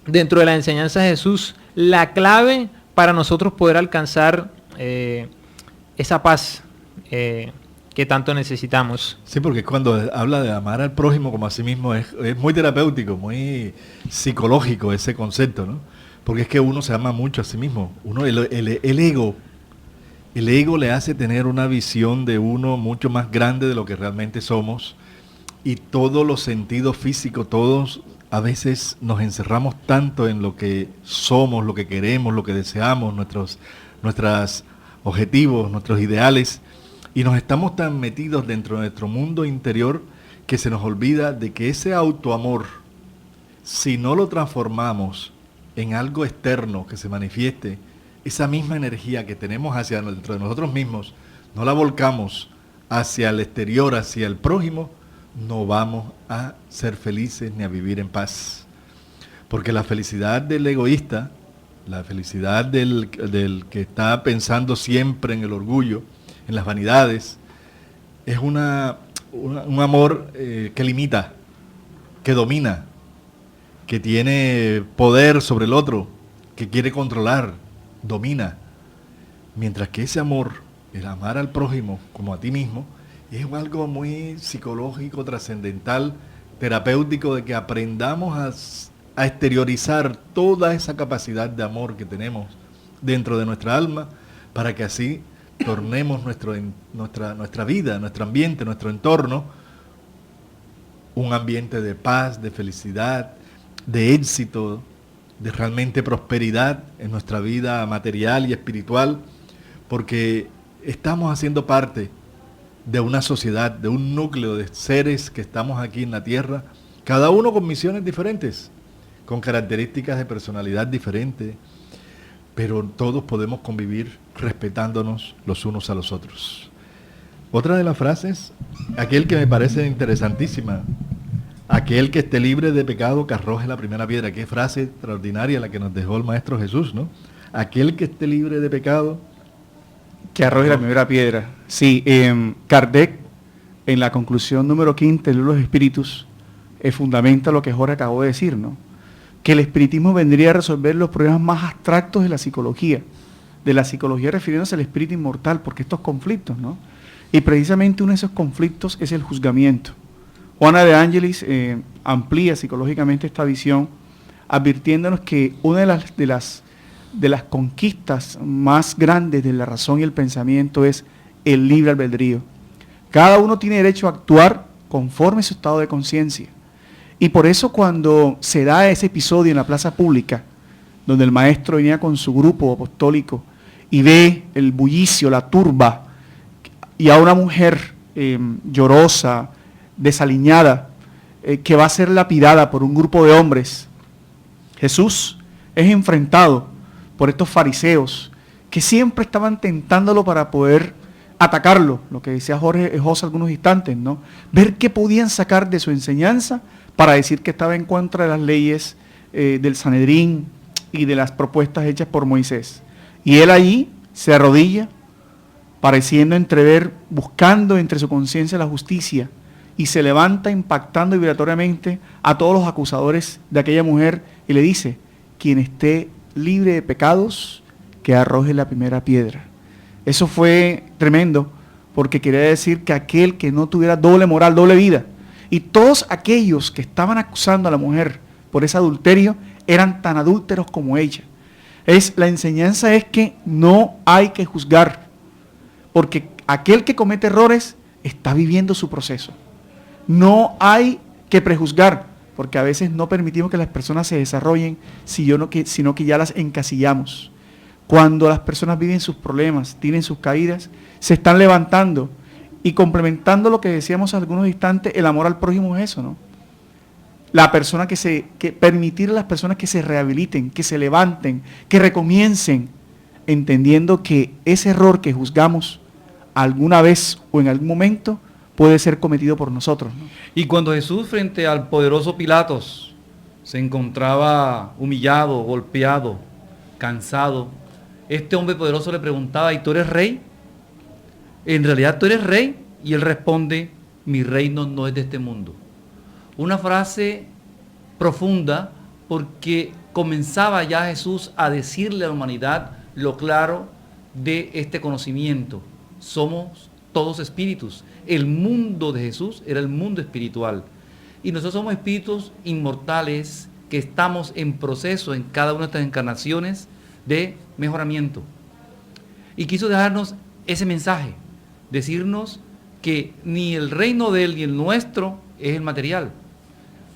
dentro de la enseñanza de Jesús la clave para nosotros poder alcanzar esa paz que tanto necesitamos. Sí, porque cuando habla de amar al prójimo como a sí mismo es muy terapéutico, muy psicológico ese concepto, ¿no? Porque es que uno se ama mucho a sí mismo. El ego le hace tener una visión de uno mucho más grande de lo que realmente somos, y todos los sentidos físicos, todos a veces nos encerramos tanto en lo que somos, lo que queremos, lo que deseamos, nuestros objetivos, nuestros ideales, y nos estamos tan metidos dentro de nuestro mundo interior que se nos olvida de que ese autoamor, si no lo transformamos en algo externo que se manifieste, esa misma energía que tenemos hacia dentro de nosotros mismos, no la volcamos hacia el exterior, hacia el prójimo, no vamos a ser felices ni a vivir en paz. Porque la felicidad del egoísta, la felicidad del que está pensando siempre en el orgullo, en las vanidades, es un amor que limita, que domina, que tiene poder sobre el otro, que quiere controlar, domina. Mientras que ese amor, el amar al prójimo como a ti mismo, es algo muy psicológico, trascendental, terapéutico, de que aprendamos a exteriorizar toda esa capacidad de amor que tenemos dentro de nuestra alma, para que así tornemos nuestra vida, nuestro ambiente, nuestro entorno, un ambiente de paz, de felicidad, de éxito, de realmente prosperidad en nuestra vida material y espiritual, porque estamos haciendo parte de una sociedad, de un núcleo de seres que estamos aquí en la tierra, cada uno con misiones diferentes, con características de personalidad diferentes, pero todos podemos convivir respetándonos los unos a los otros. Otra de las frases, aquel que me parece interesantísima: aquel que esté libre de pecado que arroje la primera piedra. Qué frase extraordinaria la que nos dejó el Maestro Jesús, ¿no? Aquel que esté libre de pecado que arroje la primera piedra. Sí, Kardec, en la conclusión número 5 del libro de los Espíritus, fundamenta lo que Jorge acabó de decir, ¿no? que el espiritismo vendría a resolver los problemas más abstractos de la psicología refiriéndose al espíritu inmortal, porque estos conflictos, ¿no? Y precisamente uno de esos conflictos es el juzgamiento. Juana de Ángelis amplía psicológicamente esta visión, advirtiéndonos que una de las conquistas más grandes de la razón y el pensamiento es el libre albedrío. Cada uno tiene derecho a actuar conforme a su estado de conciencia. Y por eso cuando se da ese episodio en la plaza pública, donde el maestro venía con su grupo apostólico y ve el bullicio, la turba, y a una mujer llorosa, desaliñada, que va a ser lapidada por un grupo de hombres, Jesús es enfrentado por estos fariseos que siempre estaban tentándolo para poder atacarlo, lo que decía Jorge hace algunos instantes, ¿no? Ver qué podían sacar de su enseñanza para decir que estaba en contra de las leyes del Sanedrín y de las propuestas hechas por Moisés. Y él allí se arrodilla, pareciendo entrever, buscando entre su conciencia la justicia, y se levanta impactando vibratoriamente a todos los acusadores de aquella mujer y le dice: quien esté libre de pecados, que arroje la primera piedra. Eso fue tremendo, porque quería decir que aquel que no tuviera doble moral, doble vida, y todos aquellos que estaban acusando a la mujer por ese adulterio, eran tan adúlteros como ella. La enseñanza es que no hay que juzgar, porque aquel que comete errores está viviendo su proceso. No hay que prejuzgar, porque a veces no permitimos que las personas se desarrollen, sino que ya las encasillamos. Cuando las personas viven sus problemas, tienen sus caídas, se están levantando y complementando lo que decíamos hace algunos instantes, el amor al prójimo es eso, ¿no? La persona que permitir a las personas que se rehabiliten, que se levanten, que recomiencen, entendiendo que ese error que juzgamos alguna vez o en algún momento puede ser cometido por nosotros, ¿no? Y cuando Jesús frente al poderoso Pilatos se encontraba humillado, golpeado, cansado, este hombre poderoso le preguntaba: ¿y tú eres rey? ¿En realidad tú eres rey? Y él responde: mi reino no es de este mundo. Una frase profunda, porque comenzaba ya Jesús a decirle a la humanidad lo claro de este conocimiento. Somos todos espíritus. El mundo de Jesús era el mundo espiritual. Y nosotros somos espíritus inmortales que estamos en proceso en cada una de estas encarnaciones de mejoramiento. Y quiso dejarnos ese mensaje, decirnos que ni el reino de Él ni el nuestro es el material.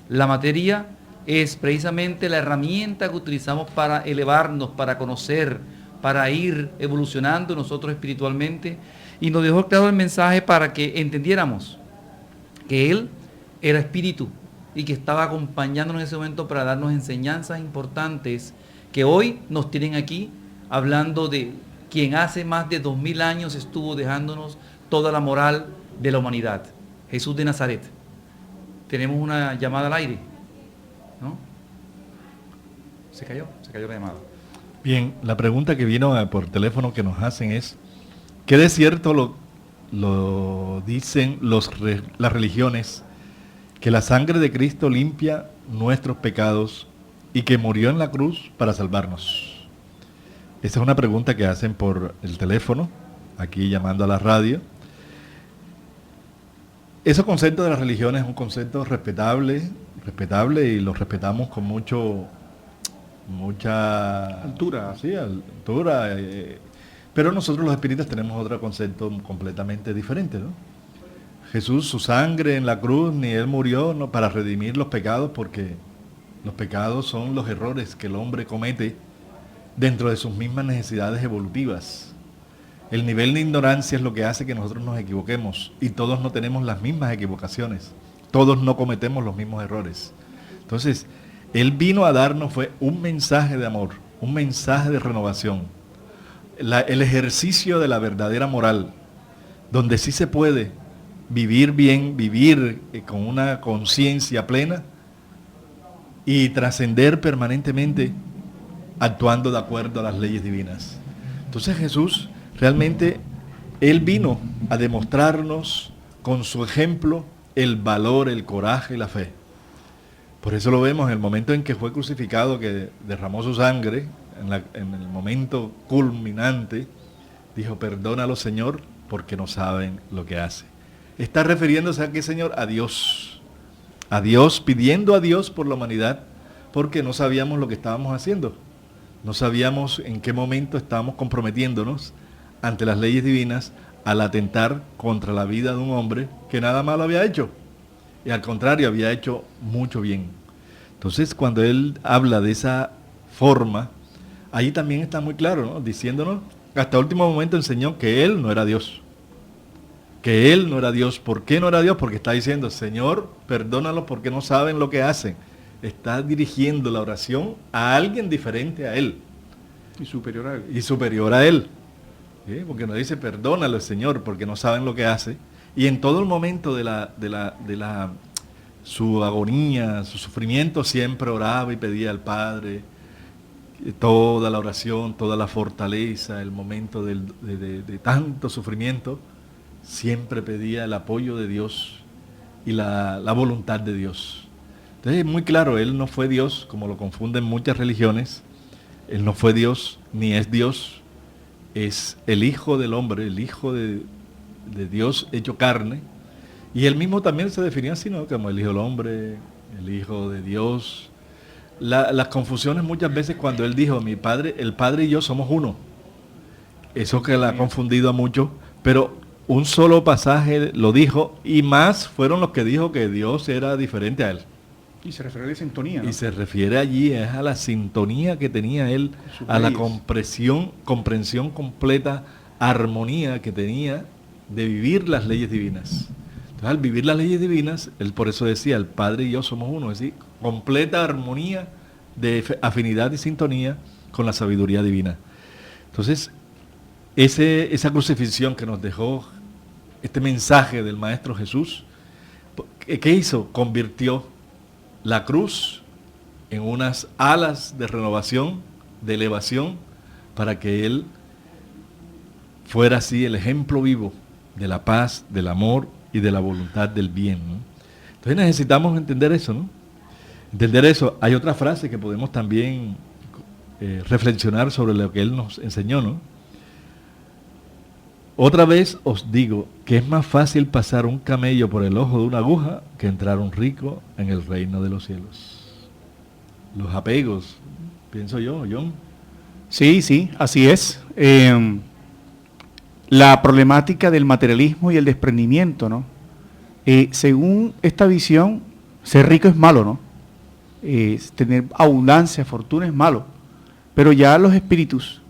La materia es precisamente la herramienta que utilizamos para elevarnos, para conocer, para ir evolucionando nosotros espiritualmente. Y nos dejó claro el mensaje para que entendiéramos que Él era espíritu y que estaba acompañándonos en ese momento para darnos enseñanzas importantes que hoy nos tienen aquí hablando de quien hace más de 2000 años estuvo dejándonos toda la moral de la humanidad, Jesús de Nazaret. Tenemos una llamada al aire, ¿no? Se cayó la llamada. Bien, la pregunta que vino por teléfono que nos hacen es: ¿qué de cierto lo dicen las religiones, que la sangre de Cristo limpia nuestros pecados y que murió en la cruz para salvarnos? Esa es una pregunta que hacen por el teléfono, aquí llamando a la radio. Ese concepto de las religiones es un concepto respetable y lo respetamos con mucha altura. Sí, altura. Pero nosotros los espíritas tenemos otro concepto completamente diferente, ¿no? Jesús, su sangre en la cruz, ni Él murió, ¿no?, para redimir los pecados, porque los pecados son los errores que el hombre comete dentro de sus mismas necesidades evolutivas. El nivel de ignorancia es lo que hace que nosotros nos equivoquemos, y todos no tenemos las mismas equivocaciones, todos no cometemos los mismos errores. Entonces, Él vino a darnos fue un mensaje de amor, un mensaje de renovación, el ejercicio de la verdadera moral, donde sí se puede vivir bien, vivir con una conciencia plena y trascender permanentemente actuando de acuerdo a las leyes divinas. Entonces Jesús realmente, Él vino a demostrarnos con su ejemplo el valor, el coraje y la fe. Por eso lo vemos en el momento en que fue crucificado, que derramó su sangre, en el momento culminante, dijo, perdónalo, Señor, porque no saben lo que hace. Está refiriéndose a qué, Señor, a Dios, pidiendo a Dios por la humanidad, porque no sabíamos lo que estábamos haciendo, no sabíamos en qué momento estábamos comprometiéndonos ante las leyes divinas al atentar contra la vida de un hombre que nada malo había hecho, y al contrario, había hecho mucho bien. Entonces, cuando él habla de esa forma, ahí también está muy claro, ¿no? Diciéndonos, hasta el último momento enseñó que él no era Dios. Que él no era Dios. ¿Por qué no era Dios? Porque está diciendo, Señor, perdónalos porque no saben lo que hacen. Está dirigiendo la oración a alguien diferente a él. Y superior a él. Y superior a él. ¿Sí? Porque nos dice, perdónalo, Señor, porque no saben lo que hace. Y en todo el momento de su agonía, su sufrimiento, siempre oraba y pedía al Padre toda la oración, toda la fortaleza, el momento de tanto sufrimiento, siempre pedía el apoyo de Dios y la voluntad de Dios. Entonces es muy claro, Él no fue Dios, como lo confunden muchas religiones. Él no fue Dios, ni es Dios. Es el Hijo del hombre, el Hijo de Dios hecho carne. Y Él mismo también se definía así, ¿no? Como el Hijo del hombre, el Hijo de Dios. Las confusiones muchas veces cuando Él dijo, el Padre y yo somos uno. Eso que la ha confundido a muchos, pero un solo pasaje lo dijo, y más fueron los que dijo que Dios era diferente a Él. Y se refiere a la sintonía, ¿no? Y se refiere allí es a la sintonía que tenía Él, a la comprensión completa, armonía que tenía de vivir las leyes divinas. Entonces, al vivir las leyes divinas, Él por eso decía, el Padre y yo somos uno, es decir, completa armonía de afinidad y sintonía con la sabiduría divina. Entonces, esa crucifixión que nos dejó este mensaje del Maestro Jesús, ¿qué hizo? Convirtió la cruz en unas alas de renovación, de elevación, para que Él fuera así el ejemplo vivo de la paz, del amor y de la voluntad del bien, ¿no? Entonces necesitamos entender eso, ¿no? Entender eso. Hay otra frase que podemos también reflexionar sobre lo que Él nos enseñó, ¿no? Otra vez os digo que es más fácil pasar un camello por el ojo de una aguja que entrar un rico en el reino de los cielos. Los apegos, pienso yo, John. Sí, así es. La problemática del materialismo y el desprendimiento, ¿no? Según esta visión, ser rico es malo, ¿no? Tener abundancia, fortuna es malo. Pero ya los espíritus,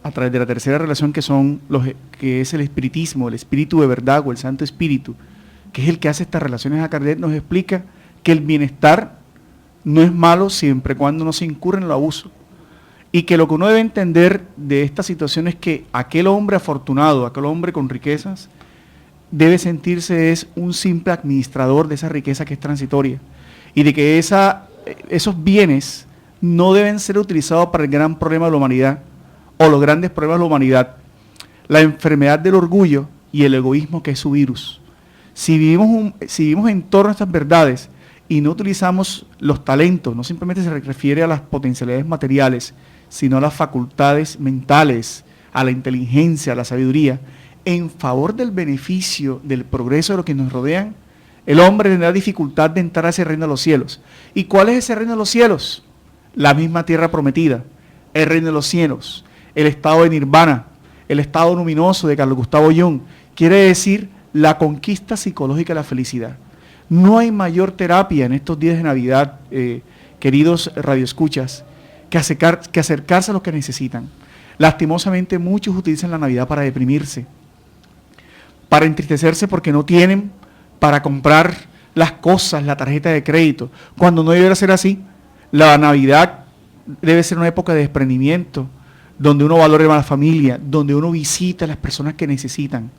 a través de la tercera relación que es el espiritismo, el espíritu de verdad o el Santo Espíritu, que es el que hace estas relaciones a Kardec, nos explica que el bienestar no es malo siempre y cuando no se incurre en el abuso. Y que lo que uno debe entender de esta situación es que aquel hombre afortunado, aquel hombre con riquezas, debe sentirse es un simple administrador de esa riqueza que es transitoria. Y de que esos bienes no deben ser utilizados para el gran problema de la humanidad, o los grandes problemas de la humanidad, la enfermedad del orgullo y el egoísmo, que es su virus. Si vivimos en torno a estas verdades y no utilizamos los talentos, no simplemente se refiere a las potencialidades materiales, sino a las facultades mentales, a la inteligencia, a la sabiduría, en favor del beneficio, del progreso de los que nos rodean, el hombre tendrá dificultad de entrar a ese reino de los cielos. ¿Y cuál es ese reino de los cielos? La misma tierra prometida, el reino de los cielos, el estado de nirvana, el estado luminoso de Carlos Gustavo Jung, quiere decir la conquista psicológica de la felicidad. No hay mayor terapia en estos días de Navidad, queridos radioescuchas, que acercarse a los que necesitan. Lastimosamente muchos utilizan la Navidad para deprimirse, para entristecerse porque no tienen para comprar las cosas, la tarjeta de crédito, cuando no debería ser así. La Navidad debe ser una época de desprendimiento, donde uno valore a la familia, donde uno visita a las personas que necesitan.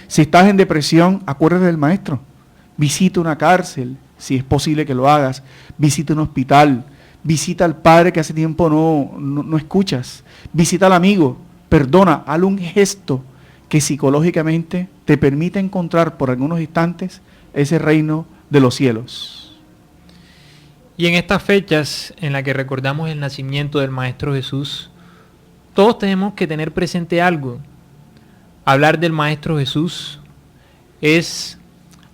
Si estás en depresión, acuérdate del Maestro. Visita una cárcel, si es posible que lo hagas. Visita un hospital. Visita al padre que hace tiempo no escuchas. Visita al amigo. Perdona, hazle un gesto que psicológicamente te permita encontrar por algunos instantes ese reino de los cielos. Y en estas fechas en las que recordamos el nacimiento del Maestro Jesús, todos tenemos que tener presente algo. Hablar del Maestro Jesús es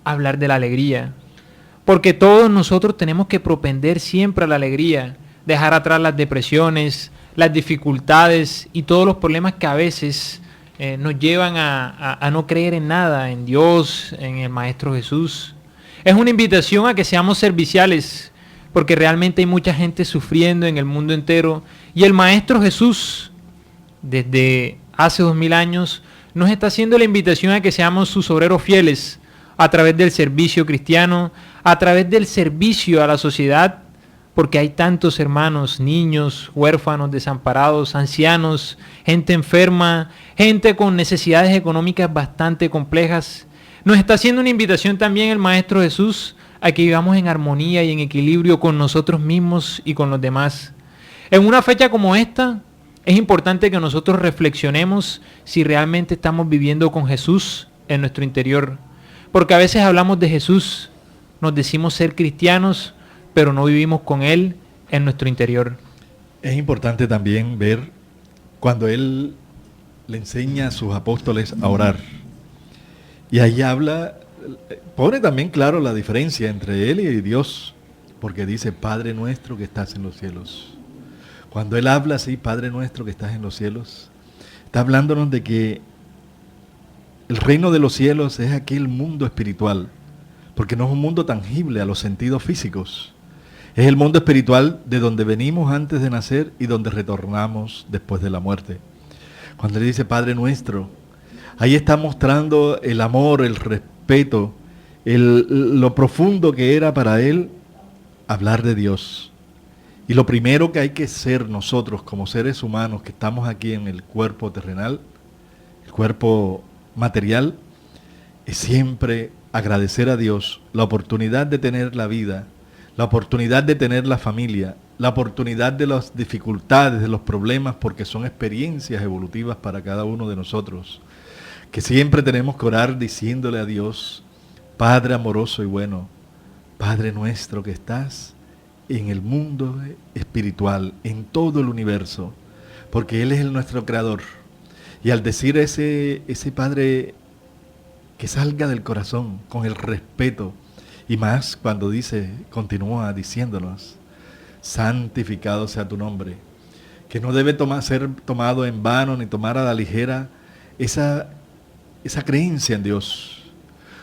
hablar de la alegría, porque todos nosotros tenemos que propender siempre a la alegría, dejar atrás las depresiones, las dificultades y todos los problemas que a veces nos llevan a no creer en nada, en Dios, en el Maestro Jesús. Es una invitación a que seamos serviciales, porque realmente hay mucha gente sufriendo en el mundo entero, y el Maestro Jesús, desde hace 2000 años, nos está haciendo la invitación a que seamos sus obreros fieles, a través del servicio cristiano, a través del servicio a la sociedad, porque hay tantos hermanos, niños, huérfanos, desamparados, ancianos, gente enferma, gente con necesidades económicas bastante complejas. Nos está haciendo una invitación también el Maestro Jesús a que vivamos en armonía y en equilibrio con nosotros mismos y con los demás. En una fecha como esta, es importante que nosotros reflexionemos si realmente estamos viviendo con Jesús en nuestro interior. Porque a veces hablamos de Jesús, nos decimos ser cristianos, pero no vivimos con Él en nuestro interior. Es importante también ver cuando Él le enseña a sus apóstoles a orar. Y ahí pone también claro la diferencia entre Él y Dios, porque dice, Padre nuestro que estás en los cielos. Cuando Él habla así, Padre nuestro que estás en los cielos, está hablándonos de que el reino de los cielos es aquel mundo espiritual, porque no es un mundo tangible a los sentidos físicos. Es el mundo espiritual de donde venimos antes de nacer y donde retornamos después de la muerte. Cuando Él dice Padre nuestro, ahí está mostrando el amor, el respeto, lo profundo que era para Él hablar de Dios. Y lo primero que hay que ser nosotros como seres humanos que estamos aquí en el cuerpo terrenal, el cuerpo material, es siempre agradecer a Dios la oportunidad de tener la vida, la oportunidad de tener la familia, la oportunidad de las dificultades, de los problemas, porque son experiencias evolutivas para cada uno de nosotros, que siempre tenemos que orar diciéndole a Dios, Padre amoroso y bueno, Padre nuestro que estás en el mundo espiritual, en todo el universo, porque Él es nuestro creador. Y al decir ese Padre que salga del corazón, con el respeto, y más cuando continúa diciéndonos, santificado sea tu nombre, que no debe ser tomado en vano ni tomar a la ligera esa creencia en Dios.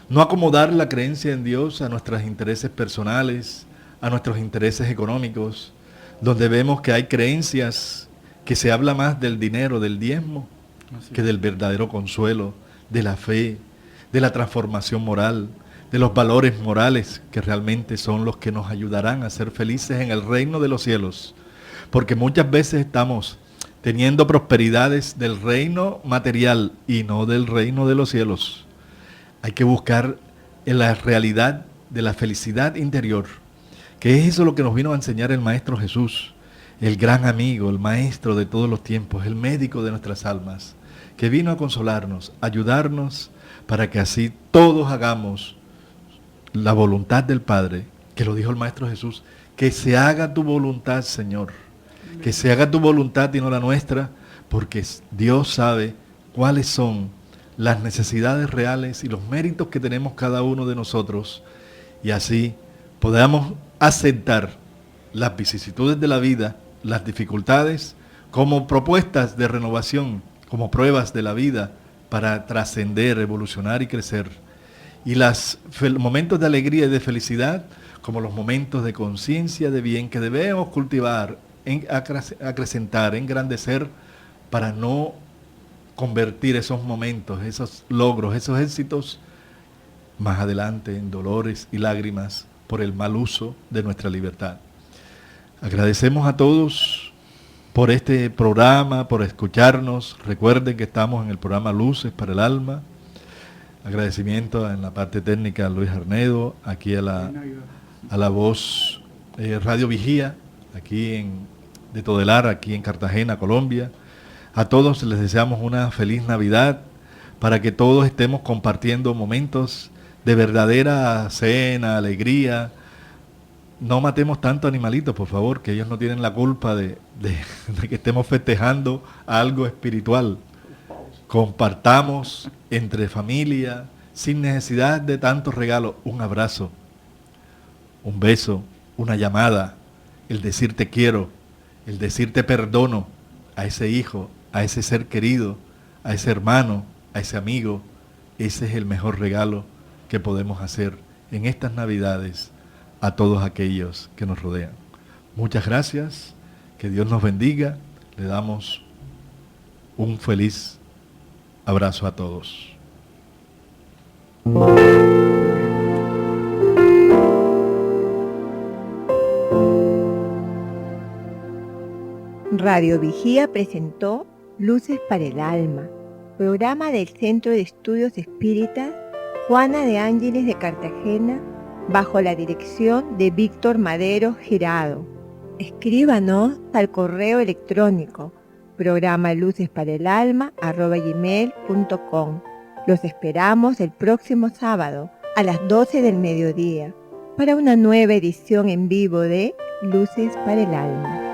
No acomodar la creencia en Dios a nuestros intereses personales, a nuestros intereses económicos, donde vemos que hay creencias que se habla más del dinero, del diezmo, que del verdadero consuelo, de la fe, de la transformación moral, de los valores morales que realmente son los que nos ayudarán a ser felices en el reino de los cielos. Porque muchas veces estamos teniendo prosperidades del reino material y no del reino de los cielos. Hay que buscar en la realidad de la felicidad interior, que es eso lo que nos vino a enseñar el Maestro Jesús, el gran amigo, el maestro de todos los tiempos, el médico de nuestras almas, que vino a consolarnos, ayudarnos, para que así todos hagamos la voluntad del Padre, que lo dijo el Maestro Jesús, que se haga tu voluntad, Señor, que se haga tu voluntad y no la nuestra, porque Dios sabe cuáles son las necesidades reales y los méritos que tenemos cada uno de nosotros, y así podamos aceptar las vicisitudes de la vida, las dificultades, como propuestas de renovación, como pruebas de la vida, para trascender, evolucionar y crecer. Y los momentos de alegría y de felicidad como los momentos de conciencia de bien que debemos cultivar, acrecentar, engrandecer, para no convertir esos momentos, esos logros, esos éxitos, más adelante en dolores y lágrimas por el mal uso de nuestra libertad. Agradecemos a todos por este programa, por escucharnos. Recuerden que estamos en el programa Luces para el Alma. Agradecimiento en la parte técnica a Luis Arnedo, aquí a la voz Radio Vigía, aquí de Todelar, aquí en Cartagena, Colombia. A todos les deseamos una feliz Navidad, para que todos estemos compartiendo momentos de verdadera cena, alegría, no matemos tanto animalitos, por favor, que ellos no tienen la culpa de que estemos festejando algo espiritual. Compartamos entre familia, sin necesidad de tantos regalos, un abrazo, un beso, una llamada, el decir te quiero, el decir te perdono a ese hijo, a ese ser querido, a ese hermano, a ese amigo. Ese es el mejor regalo que podemos hacer en estas Navidades a todos aquellos que nos rodean. Muchas gracias, que Dios nos bendiga, le damos un feliz abrazo a todos. Radio Vigía presentó Luces para el Alma, programa del Centro de Estudios Espíritas Juana de Ángeles de Cartagena, bajo la dirección de Víctor Madero Girado. Escríbanos al correo electrónico programalucesparaalalma@gmail.com. Los esperamos el próximo sábado a las 12 del mediodía para una nueva edición en vivo de Luces para el Alma.